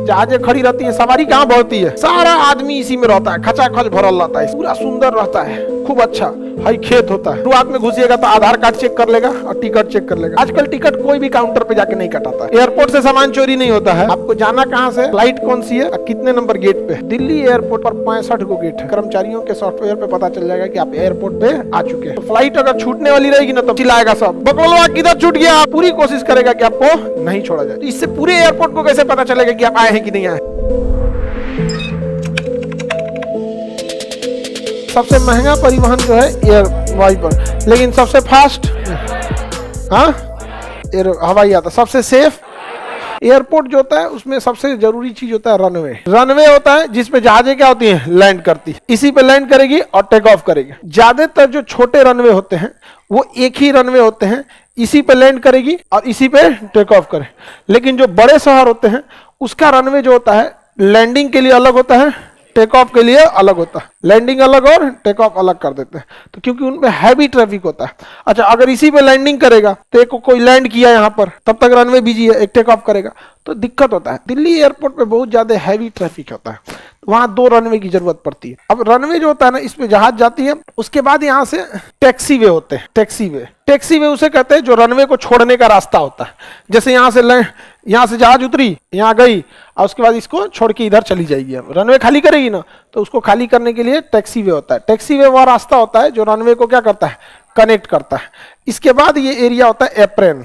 जहाजें खड़ी रहती है, सवारी कहाँ बढ़ती है, सारा आदमी इसी में रहता है, खचाखच भरल रहता है, पूरा सुंदर रहता है, खूब अच्छा हाई खेत होता है। शुरुआत में घुसिएगा तो आधार कार्ड चेक कर लेगा और टिकट चेक कर लेगा। आजकल टिकट कोई भी काउंटर पे जाके नहीं कटाता है। एयरपोर्ट से सामान चोरी नहीं होता है। आपको जाना कहाँ से, फ्लाइट कौन सी है और कितने नंबर गेट पे। दिल्ली एयरपोर्ट पर 65 गो गेट है। कर्मचारियों के सॉफ्टवेयर पे पता चल जाएगा कि आप एयरपोर्ट पे आ चुके हैं। तो फ्लाइट अगर छूटने वाली रहेगी ना तो चिल्लाएगा सब, बकलोलवा किधर छूट गया। पूरी कोशिश करेगा कि आपको नहीं छोड़ा जाए। तो इससे पूरे एयरपोर्ट को कैसे पता चलेगा कि आप आए हैं कि नहीं आए। सबसे महंगा परिवहन जो है एयर वाइपर, लेकिन सबसे फास्ट हवाई यात्रा। सबसे सेफ एयरपोर्ट जो होता है उसमें सबसे जरूरी चीज होता है रनवे। रनवे होता है जिसपे जहाजें क्या होती हैं, लैंड करती है। इसी पे लैंड करेगी और टेक ऑफ करेगी। ज्यादातर जो छोटे रनवे होते हैं वो एक ही रनवे होते हैं, इसी पे लैंड करेगी और इसी पे टेक ऑफ करे। लेकिन जो बड़े शहर होते हैं उसका रनवे जो होता है लैंडिंग के लिए अलग होता है, टेक ऑफ के लिए अलग होता है। लैंडिंग अलग और टेक ऑफ अलग कर देते हैं, तो क्योंकि उनमें हैवी ट्रैफिक होता है। अच्छा, अगर इसी पे लैंडिंग करेगा तो एक कोई लैंड किया यहाँ पर, तब तक रनवे बिजी है, एक टेक ऑफ करेगा तो दिक्कत होता है। दिल्ली एयरपोर्ट पे बहुत ज्यादा हैवी ट्रैफिक होता है, वहां 2 रनवे की जरूरत पड़ती है। अब रनवे जो होता है ना, इस पे जहाज जाती है, उसके बाद यहाँ से टैक्सी वे होते हैं। टैक्सी वे उसे कहते हैं जो रनवे को छोड़ने का रास्ता होता है। जैसे यहाँ से जहाज उतरी, यहाँ गई और उसके बाद इसको छोड़ के इधर चली जाएगी। अब रनवे खाली करेगी ना, तो उसको खाली करने के लिए टैक्सी वे होता है। टैक्सी वे वह रास्ता होता है जो रनवे को क्या करता है, कनेक्ट करता है। इसके बाद ये एरिया होता है एप्रोन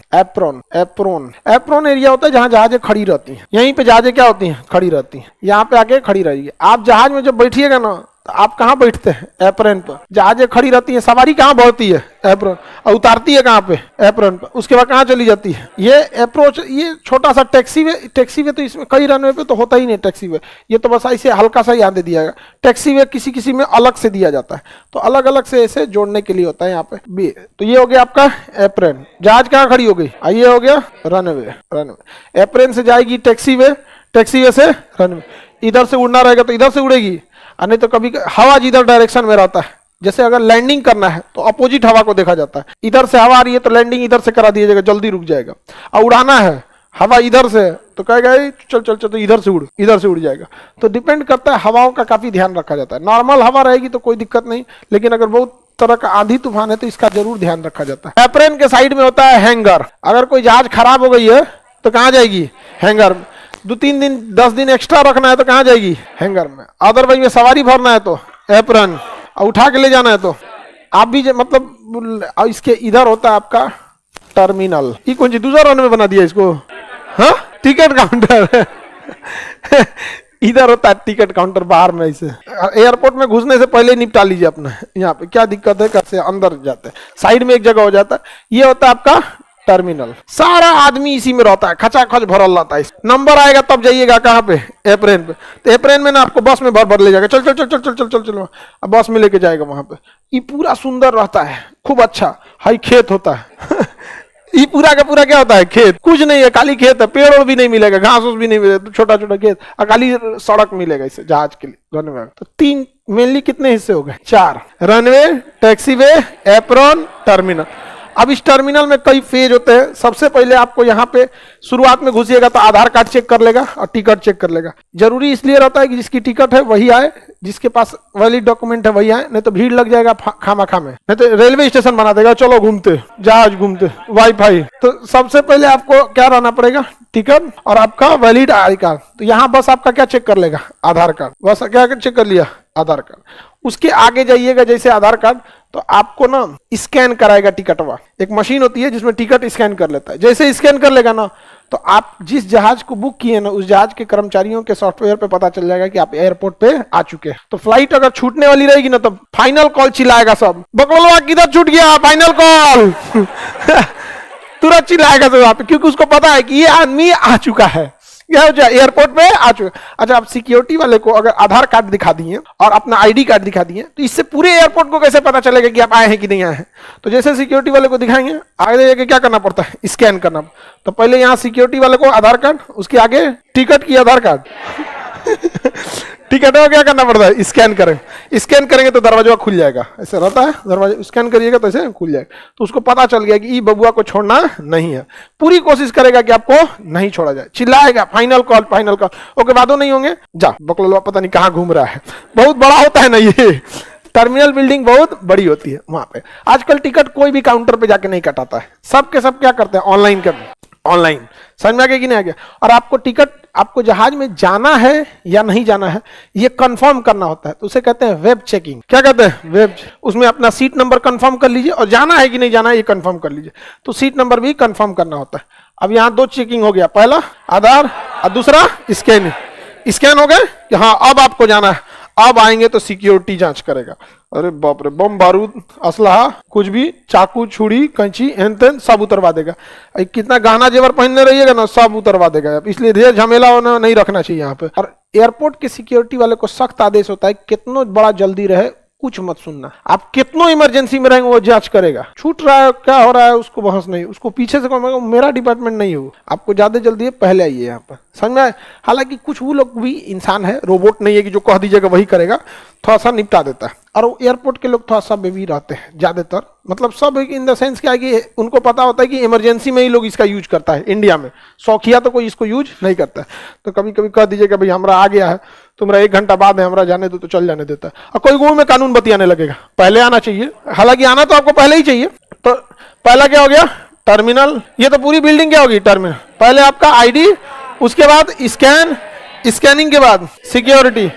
एरिया होता है जहां जहाजें खड़ी रहती हैं। यहीं पे जहाजें क्या होती हैं, खड़ी रहती हैं। यहाँ पे आके खड़ी रहेगी। आप जहाज में जब बैठिएगा ना तो आप कहाँ बैठते हैं, एप्रोन पर। जहाजें खड़ी रहती हैं, सवारी कहाँ बढ़ती है, एप्रोन, और उतारती है कहाँ पे, एप्रोन पर। उसके बाद कहाँ चली जाती है, ये अप्रोच। ये छोटा सा टैक्सी वे तो इसमें कई रनवे पे तो होता ही नहीं टैक्सी वे। ये तो बस ऐसे हल्का सा याद दे दिया गया। टैक्सी वे किसी में अलग से दिया जाता है, तो अलग अलग से ऐसे जोड़ने के लिए होता है यहाँ पे। तो ये हो गया आपका एप्रोन। जहाज कहाँ खड़ी हो गई, ये हो गया रनवे। एप्रोन से जाएगी टैक्सी वे से रनवे। इधर से उड़ना रहेगा तो इधर से उड़ेगी, और नहीं तो कभी हवा जिधर डायरेक्शन में रहता है। जैसे अगर लैंडिंग करना है तो अपोजिट हवा को देखा जाता है। इधर से हवा आ रही है तो लैंडिंग इधर से करा दिया जाएगा, जल्दी रुक जाएगा। और उड़ाना है हवा इधर से तो कहेगा चल तो इधर से उड़ जाएगा। तो डिपेंड करता है, हवाओं का काफी ध्यान रखा जाता है। नॉर्मल हवा रहेगी तो कोई दिक्कत नहीं, लेकिन अगर बहुत तरह का आंधी तूफान है तो इसका जरूर ध्यान रखा जाता है। एप्रोन के साइड में होता है हैंगर। अगर कोई जहाज खराब हो गई है तो कहाँ जाएगी, हैंगर में। 2-3 दिन 10 दिन एक्स्ट्रा रखना है तो कहाँ जाएगी, हैंगर में। अदरवाइज में सवारी भरना है तो एप्रोन, और उठा के ले जाना है तो आप भी मतलब। इसके इधर होता है आपका टर्मिनल। ये कौन सी दूसरा रनवे बना दिया इसको, हाँ, टिकट काउंटर। इधर होता है टिकट काउंटर बाहर में। इसे एयरपोर्ट में घुसने से पहले निपटा लीजिए अपना। यहाँ पे क्या दिक्कत है, कैसे अंदर जाते हैं, साइड में एक जगह हो जाता है। ये होता है आपका टर्मिनल। सारा आदमी इसी में रहता है, खचाखच भरल रहता है। नंबर आएगा तब जाइएगा कहाँ पे, एप्रोन पे। तो एप्रोन में ना आपको बस में भर ले जाएगा, चल अब बस में लेके जाएगा वहां पे। ये पूरा सुंदर रहता है, खूब अच्छा हाई खेत होता है। ये पूरा का पूरा क्या होता है, खेत। कुछ नहीं है, खाली खेत है। पेड़ भी नहीं मिलेगा, घास भी नहीं मिलेगा, छोटा खेत और खाली सड़क मिलेगा इसे जहाज के लिए, रनवे। तो 3 मेनली कितने हिस्से हो गए, 4। रनवे, टैक्सी वे, एप्रोन, टर्मिनल। अब इस टर्मिनल में कई फेज होते हैं। सबसे पहले आपको यहाँ पे शुरुआत में घुसिएगा तो आधार कार्ड चेक कर लेगा और टिकट चेक कर लेगा। जरूरी इसलिए रहता है कि जिसकी टिकट है वही आए, जिसके पास वैलिड डॉक्यूमेंट है वही आए, नहीं तो भीड़ लग जाएगा खामा में। नहीं तो रेलवे स्टेशन बना देगा, चलो घूमते, जहाज घूमते, वाईफाई। तो सबसे पहले आपको क्या रहना पड़ेगा, टिकट और आपका वैलिड आई कार्ड। तो यहाँ बस आपका क्या चेक कर लेगा, आधार कार्ड। बस क्या चेक कर लिया, आधार कार्ड। उसके आगे जाइएगा, जैसे आधार कार्ड तो आपको ना स्कैन कराएगा टिकटवा। एक मशीन होती है जिसमें टिकट स्कैन कर लेता है। जैसे स्कैन कर लेगा ना तो आप जिस जहाज को बुक किए ना, उस जहाज के कर्मचारियों के सॉफ्टवेयर पे पता चल जाएगा कि आप एयरपोर्ट पे आ चुके हैं। तो फ्लाइट अगर छूटने वाली रहेगी ना तो फाइनल कॉल चिल्लाएगा सब, बकलोलवा किधर छूट गया, फाइनल कॉल। तुरंत चिल्लाएगा सब वहां पे, क्योंकि उसको पता है कि ये आदमी आ चुका है, एयरपोर्ट पे आ चुके। अच्छा, आप सिक्योरिटी वाले को अगर आधार कार्ड दिखा दिए और अपना आईडी कार्ड दिखा दिए तो इससे पूरे एयरपोर्ट को कैसे पता चलेगा कि आप आए हैं कि नहीं आए हैं। तो जैसे सिक्योरिटी वाले को दिखाएंगे, आगे जाके क्या करना पड़ता है, स्कैन करना। तो पहले यहाँ सिक्योरिटी वाले को आधार कार्ड, उसके आगे टिकट की आधार कार्ड। टिकट में क्या करना पड़ता है, स्कैन करें, स्कैन करेंगे तो दरवाजा खुल जाएगा, ऐसे रहता है दरवाजा, स्कैन करिएगा तो ऐसे खुल जाएगा। तो उसको पता चल गया कि ई बबुआ को छोड़ना नहीं है, पूरी कोशिश करेगा कि आपको नहीं छोड़ा जाए, चिल्लाएगा final call final call, okay बादो नहीं होंगे, जा बकलोलवा पता नहीं कहाँ घूम रहा है, बहुत बड़ा होता है ना ये टर्मिनल बिल्डिंग, बहुत बड़ी होती है वहां पे। आजकल टिकट कोई भी काउंटर पे जाके नहीं कटाता है, सब के सब क्या करते हैं, ऑनलाइन कर, ऑनलाइन, समझ में आ गया कि नहीं आ गया। और आपको टिकट, आपको जहाज में जाना है या नहीं जाना है ये कंफर्म करना होता है, तो उसे कहते हैं वेब चेकिंग। क्या कहते हैं, वेब। उसमें अपना सीट नंबर कंफर्म कर लीजिए और जाना है कि नहीं जाना है ये कंफर्म कर लीजिए, तो सीट नंबर भी कंफर्म करना होता है। अब यहाँ 2 चेकिंग हो गया, पहला आधार और दूसरा स्कैन। स्कैन हो गए कि हाँ अब आपको जाना है, अब आएंगे तो सिक्योरिटी जांच करेगा। अरे बाप रे, बम बारूद असलहा कुछ भी, चाकू छुरी कैंची हेन तेन सब उतरवा देगा, कितना गहना जेवर पहनने रहिएगा ना सब उतरवा देगा, इसलिए ढेर झमेला होना नहीं रखना चाहिए यहाँ पे। और एयरपोर्ट के सिक्योरिटी वाले को सख्त आदेश होता है, कितना बड़ा जल्दी रहे कुछ मत सुनना, आप कितनों इमरजेंसी में रहेंगे वो जांच करेगा, छूट रहा है क्या हो रहा है उसको बहस नहीं, उसको पीछे से कहूँगा मेरा डिपार्टमेंट नहीं हो, आपको ज्यादा जल्दी है पहले आइए यहाँ पर, समझ में आए। हालांकि कुछ वो लोग भी इंसान है, रोबोट नहीं है कि जो कह दीजिएगा वही करेगा, थोड़ा सा निपटा देता है। और एयरपोर्ट के लोग थोड़ा सा बेबी रहते हैं ज्यादातर, मतलब सब इन द सेंस क्या है कि उनको पता होता है कि इमरजेंसी में ही लोग इसका यूज करता है, इंडिया में शौकिया तो कोई इसको यूज नहीं करता है। तो कभी कभी कह दीजिएगा भाई हमारा आ गया है, तुम्हारा 1 घंटा बाद है, हमारा जाने दो, तो चल जाने देता है। और कोई गुण में कानून बतियाने लगेगा, पहले आना चाहिए, हालांकि आना तो आपको पहले ही चाहिए। तो पहला क्या हो गया, टर्मिनल, ये तो पूरी बिल्डिंग क्या होगी, टर्मिनल। पहले आपका आईडी, उसके बाद स्कैन, स्कैनिंग के बाद सिक्योरिटी,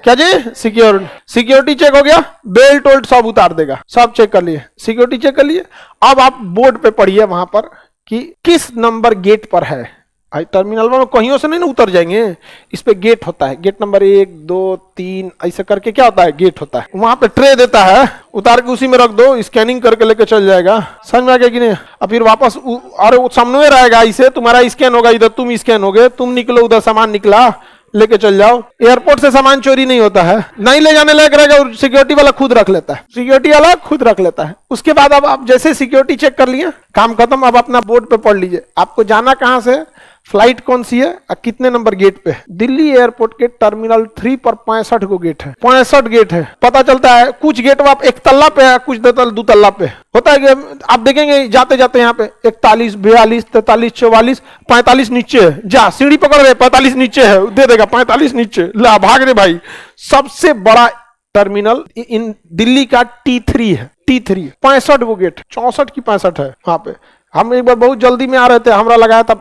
क्या जी, सिक्योरिटी, सिक्योरिटी चेक हो गया, बेल्ट वोल्ट सब उतार देगा, सब चेक कर लिए, सिक्योरिटी चेक कर लिए। अब आप बोर्ड पे पढ़िए वहां पर कि किस नंबर गेट पर है, टर्मिनल में कहीं से नहीं ना उतर जाएंगे, इस पे गेट होता है, गेट नंबर 1 2 3 ऐसे करके क्या होता है, गेट होता है। वहां पे ट्रे देता है, उतार के उसी में रख दो, स्कैनिंग करके लेके चल जाएगा, समझ में आ गया कि नहीं। और फिर वापस अरे वो सामने रहेगा, इसे तुम्हारा स्कैन होगा, इधर तुम स्कैन हो गए, तुम निकलो, उधर सामान निकला, लेके चल जाओ। एयरपोर्ट से सामान चोरी नहीं होता है, नहीं ले जाने लायक रहेगा, सिक्योरिटी वाला खुद रख लेता है, सिक्योरिटी वाला खुद रख लेता है। उसके बाद अब आप जैसे सिक्योरिटी चेक कर लिए, काम खत्म। अब अपना बोर्ड पे पढ़ लीजिए आपको जाना कहां से, फ्लाइट कौन सी है और कितने नंबर गेट पे। दिल्ली एयरपोर्ट के टर्मिनल 3 पर 65 को गेट है, 65 गेट है। पता चलता है कुछ गेट आप 1 तल्ला पे है, कुछ 2 तल्ला पे होता है कि आप देखेंगे जाते जाते यहाँ पे 41 42 43 44 45 नीचे है, जा सीढ़ी पकड़ रहे 45 नीचे है, दे देगा 45 नीचे, ला भाग रहे भाई। सबसे बड़ा टर्मिनल इन दिल्ली का T3 है, T3 65 वो गेट, 64 की 65 है वहां पे। हम एक बार बहुत जल्दी में आ रहे थे, हमरा लगाया था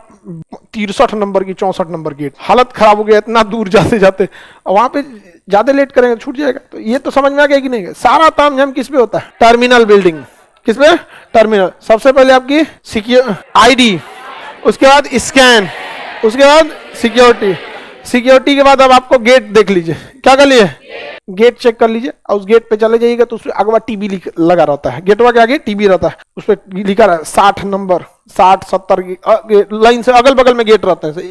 63 नंबर की 64 नंबर गेट, हालत खराब हो गया इतना दूर जाते जाते, वहां पे ज्यादा लेट करेंगे छूट जाएगा। तो ये तो समझ में आ गया कि नहीं, सारा ताम झाम किस पे होता है, टर्मिनल बिल्डिंग, किस पे, टर्मिनल। सबसे पहले आपकी सिक्योर आईडी, उसके बाद स्कैन, उसके बाद सिक्योरिटी, सिक्योरिटी के बाद अब आपको गेट देख लीजिए, क्या कर लिए, गेट चेक कर लीजिए। और उस गेट पे चले जाइएगा तो उसमें अगवा टीबी लगा रहता है, गेटवा के आगे टीबी रहता है, उस पर लिखा रहा है 60 नंबर 60 70 लाइन से अगल बगल में गेट रहता है।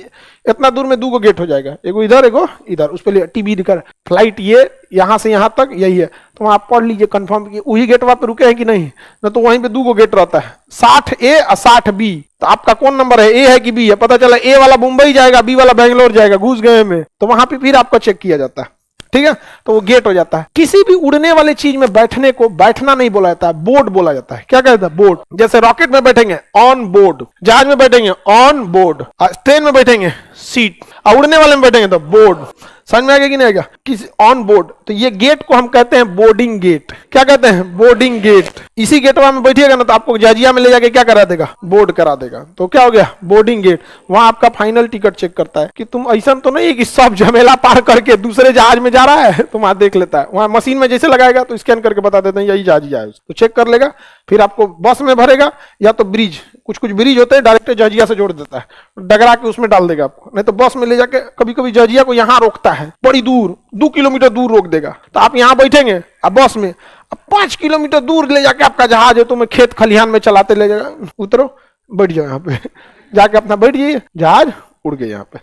इतना दूर में 2 गेट हो जाएगा, एगो इधर एगो इधर, उस पर टीबी लिखा है फ्लाइट ये यहाँ से यहाँ तक यही है, तो आप पढ़ लीजिए कंफर्म कि वही गेटवा पे रुके हैं कि नहीं, न तो वहीं पे 2 गेट रहता है, 60A और 60B। तो आपका कौन नंबर है, ए है कि बी है, पता चला ए वाला मुंबई जाएगा, बी वाला बेंगलोर जाएगा, घुस गए में, तो वहां पे फिर आपका चेक किया जाता है, ठीक है। तो वो गेट हो जाता है। किसी भी उड़ने वाले चीज में बैठने को बैठना नहीं बोला जाता है, बोर्ड बोला जाता है। क्या कहता है, बोर्ड। जैसे रॉकेट में बैठेंगे ऑन बोर्ड, जहाज में बैठेंगे ऑन बोर्ड, ट्रेन में बैठेंगे सीट, और उड़ने वाले में बैठेंगे तो बोर्ड। समझ में आ गया कि नहीं आएगा, किसी ऑन बोर्ड। तो ये गेट को हम कहते हैं बोर्डिंग गेट। क्या कहते हैं, बोर्डिंग गेट। इसी गेटवा में बैठिएगा ना तो आपको जहाजिया में ले जाके क्या करा देगा, बोर्ड करा देगा। तो क्या हो गया, बोर्डिंग गेट। वहां आपका फाइनल टिकट चेक करता है कि तुम ऐसा तो नहीं है कि सब झमेला पार करके दूसरे जहाज में जा रहा है, तो वहां देख लेता है। वहां मशीन में जैसे लगाएगा तो स्कैन करके बता देते हैं यही जहाजिया है, तो चेक कर लेगा। फिर आपको बस में भरेगा या तो ब्रिज, कुछ कुछ ब्रिज होते हैं डायरेक्ट जहाजिया से जोड़ देता है, डगरा के उसमें डाल देगा आपको। नहीं तो बस में ले जाके कभी कभी जहाजिया को यहाँ रोकता है, बड़ी दूर 2 किलोमीटर दूर रोक देगा। तो आप यहाँ बैठेंगे अब बस में, अब 5 किलोमीटर दूर ले जाके आपका जहाज है, तो मैं खेत खलिहान में चलाते ले जाएगा, उतरो बैठ जाओ यहाँ पे, जाके अपना बैठ जाइए, जहाज उड़ गए यहाँ पे।